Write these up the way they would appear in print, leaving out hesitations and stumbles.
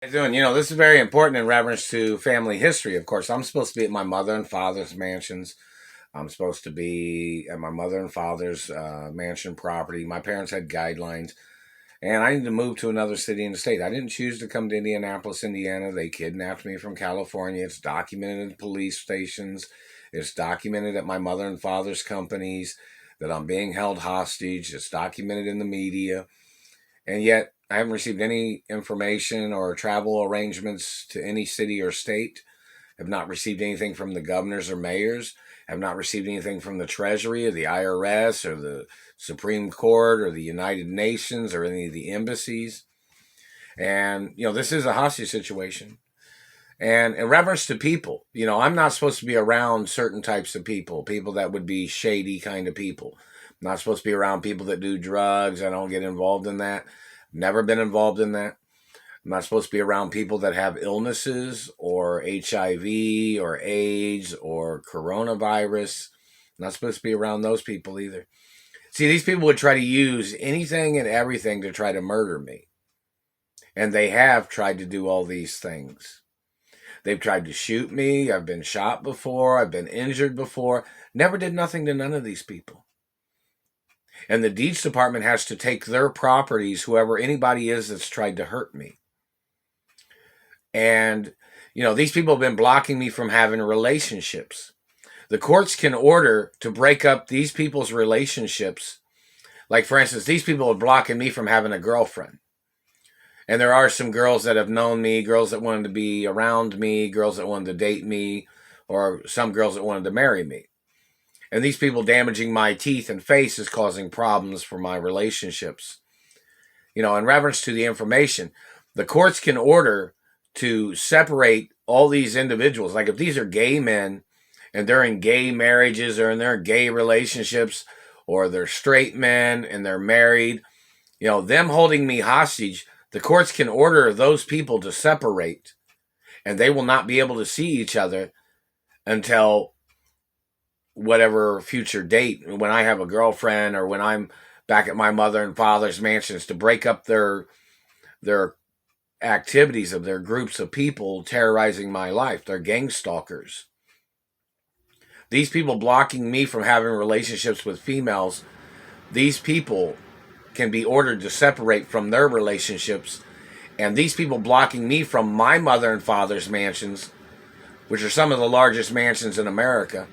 How you doing? This is very important in reference to family history. Of course, I'm supposed to be at my mother and father's mansions. I'm supposed to be at my mother and father's mansion property. My parents had guidelines, and I need to move to another city in the state. I didn't choose to come to Indianapolis, Indiana. They kidnapped me from California. It's documented in police stations. It's documented at my mother and father's companies that I'm being held hostage. It's documented in the media. And yet, I haven't received any information or travel arrangements to any city or state. Have not received anything from the governors or mayors. Have not received anything from the Treasury or the IRS or the Supreme Court or the United Nations or any of the embassies. And, this is a hostage situation. And in reference to people, I'm not supposed to be around certain types of people that would be shady kind of people. I'm not supposed to be around people that do drugs. I don't get involved in that. Never been involved in that. I'm not supposed to be around people that have illnesses or HIV or AIDS or coronavirus. I'm not supposed to be around those people either. See, these people would try to use anything and everything to try to murder me. And they have tried to do all these things. They've tried to shoot me. I've been shot before. I've been injured before. Never did nothing to none of these people. And the deeds department has to take their properties, whoever anybody is that's tried to hurt me. And, these people have been blocking me from having relationships. The courts can order to break up these people's relationships. Like, for instance, these people are blocking me from having a girlfriend. And there are some girls that have known me, girls that wanted to be around me, girls that wanted to date me, or some girls that wanted to marry me. And these people damaging my teeth and face is causing problems for my relationships. In reference to the information, the courts can order to separate all these individuals. Like if these are gay men and they're in gay marriages or in their gay relationships, or they're straight men and they're married, them holding me hostage, the courts can order those people to separate, and they will not be able to see each other until whatever future date, when I have a girlfriend or when I'm back at my mother and father's mansions, to break up their activities of their groups of people terrorizing my life. They're gang stalkers. These people blocking me from having relationships with females, these people can be ordered to separate from their relationships. And these people blocking me from my mother and father's mansions, which are some of the largest mansions in America,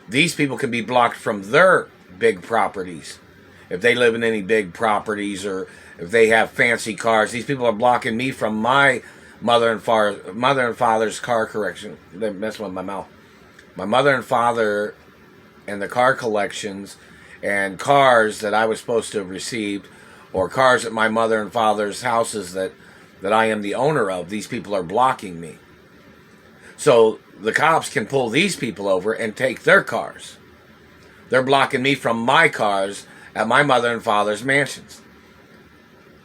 these people can be blocked from their big properties. If they live in any big properties or if they have fancy cars, these people are blocking me from my mother and father's car collection. They're messing with my mouth. My mother and father and the car collections and cars that I was supposed to have received, or cars at my mother and father's houses that I am the owner of. These people are blocking me. So the cops can pull these people over and take their cars. They're blocking me from my cars at my mother and father's mansions.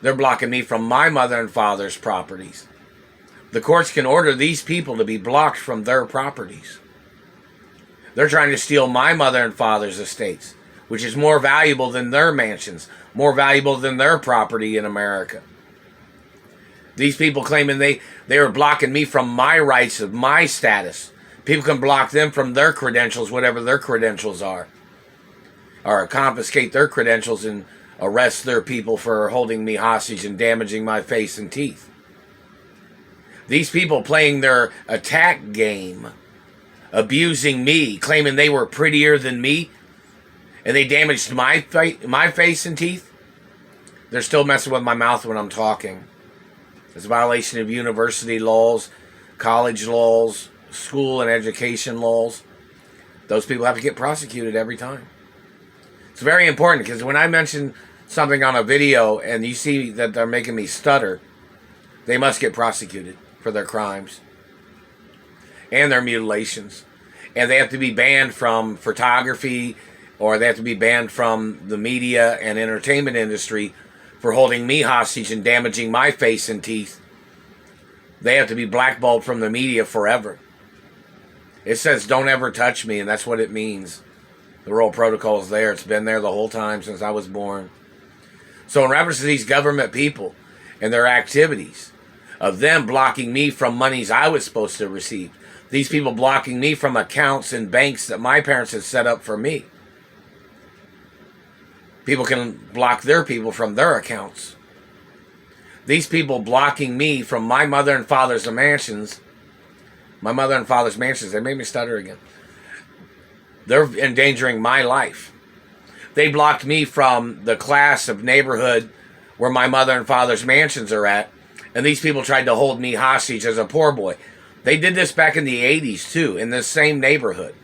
They're blocking me from my mother and father's properties. The courts can order these people to be blocked from their properties. They're trying to steal my mother and father's estates, which is more valuable than their mansions, more valuable than their property in America. These people claiming they are blocking me from my rights of my status. People can block them from their credentials, whatever their credentials are, or confiscate their credentials and arrest their people for holding me hostage and damaging my face and teeth. These people playing their attack game, abusing me, claiming they were prettier than me, and they damaged my face and teeth. They're still messing with my mouth when I'm talking. It's a violation of university laws, college laws, school and education laws. Those people have to get prosecuted every time. It's very important, because when I mention something on a video and you see that they're making me stutter, they must get prosecuted for their crimes and their mutilations. And they have to be banned from photography, or they have to be banned from the media and entertainment industry for holding me hostage and damaging my face and teeth. They have to be blackballed from the media forever. It says, don't ever touch me, and that's what it means. The royal protocol is there. It's been there the whole time since I was born. So in reference to these government people and their activities, of them blocking me from monies I was supposed to receive. These people blocking me from accounts in banks that my parents had set up for me. People can block their people from their accounts. These people blocking me from my mother and father's mansions. My mother and father's mansions. They made me stutter again. They're endangering my life. They blocked me from the class of neighborhood where my mother and father's mansions are at. And these people tried to hold me hostage as a poor boy. They did this back in the 80s too, in this same neighborhood.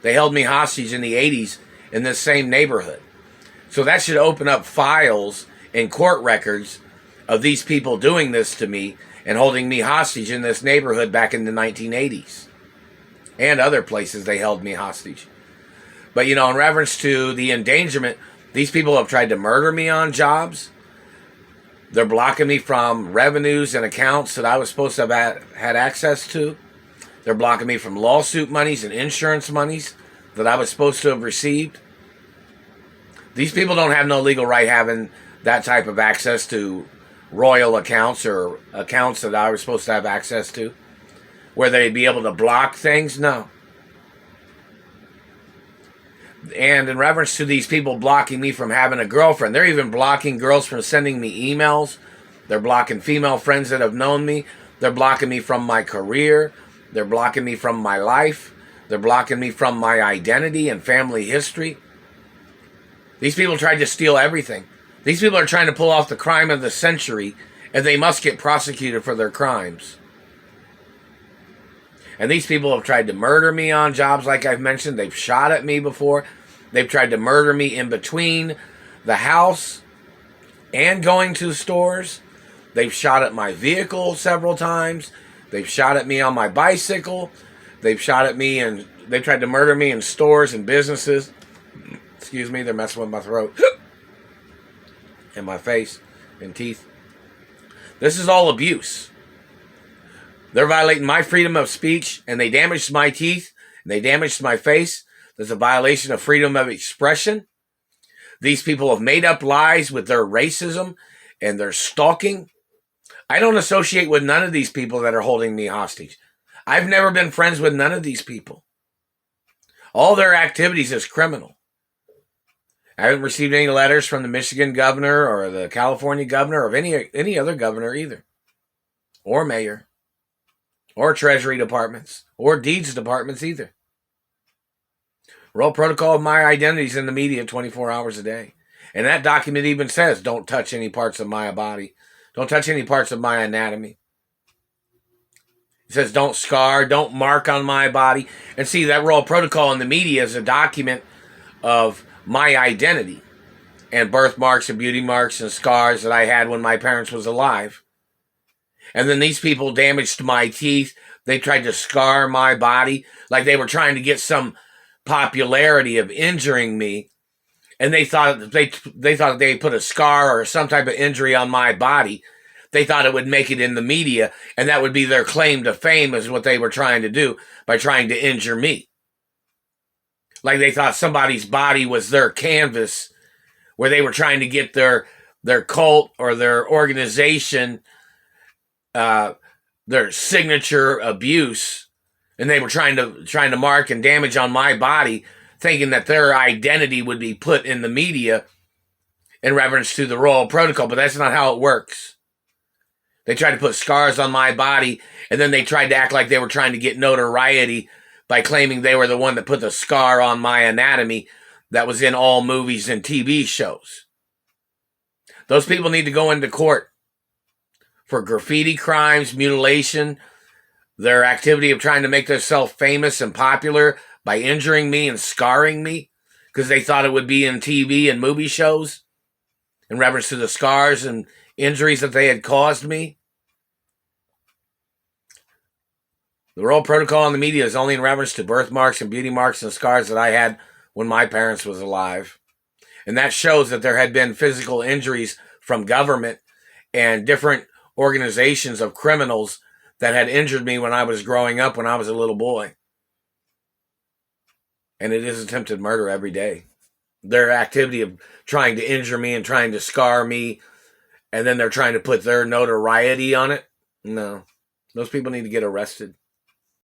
They held me hostage in the 80s in this same neighborhood. So that should open up files and court records of these people doing this to me and holding me hostage in this neighborhood back in the 1980s. And other places they held me hostage. But, you know, in reference to the endangerment, these people have tried to murder me on jobs. They're blocking me from revenues and accounts that I was supposed to have had access to. They're blocking me from lawsuit monies and insurance monies that I was supposed to have received. These people don't have no legal right having that type of access to royal accounts or accounts that I was supposed to have access to, where they'd be able to block things. No. And in reference to these people blocking me from having a girlfriend, they're even blocking girls from sending me emails. They're blocking female friends that have known me. They're blocking me from my career. They're blocking me from my life. They're blocking me from my identity and family history. These people tried to steal everything. These people are trying to pull off the crime of the century, and they must get prosecuted for their crimes. And these people have tried to murder me on jobs like I've mentioned. They've shot at me before. They've tried to murder me in between the house and going to stores. They've shot at my vehicle several times. They've shot at me on my bicycle. They've shot at me and they've tried to murder me in stores and businesses. Excuse me, they're messing with my throat and my face and teeth. This is all abuse. They're violating my freedom of speech, and they damaged my teeth, and they damaged my face. There's a violation of freedom of expression. These people have made up lies with their racism and their stalking. I don't associate with none of these people that are holding me hostage. I've never been friends with none of these people. All their activities is criminal. I haven't received any letters from the Michigan governor or the California governor or any other governor either, or mayor, or treasury departments, or deeds departments either. Royal protocol of my identity is in the media 24 hours a day. And that document even says, don't touch any parts of my body. Don't touch any parts of my anatomy. It says, don't scar, don't mark on my body. And see, that royal protocol in the media is a document of my identity and birthmarks and beauty marks and scars that I had when my parents was alive. And then these people damaged my teeth. They tried to scar my body like they were trying to get some popularity of injuring me. And they thought they thought they put a scar or some type of injury on my body. They thought it would make it in the media, and that would be their claim to fame, is what they were trying to do by trying to injure me. Like they thought somebody's body was their canvas, where they were trying to get their cult or their organization, their signature abuse, and they were trying to mark and damage on my body, thinking that their identity would be put in the media in reference to the royal protocol. But that's not how it works. They tried to put scars on my body, and then they tried to act like they were trying to get notoriety by claiming they were the one that put the scar on my anatomy that was in all movies and TV shows. Those people need to go into court for graffiti crimes, mutilation, their activity of trying to make themselves famous and popular by injuring me and scarring me because they thought it would be in TV and movie shows in reference to the scars and injuries that they had caused me. The royal protocol in the media is only in reference to birthmarks and beauty marks and scars that I had when my parents was alive. And that shows that there had been physical injuries from government and different organizations of criminals that had injured me when I was growing up, when I was a little boy. And it is attempted murder every day. Their activity of trying to injure me and trying to scar me, and then they're trying to put their notoriety on it. No. Those people need to get arrested.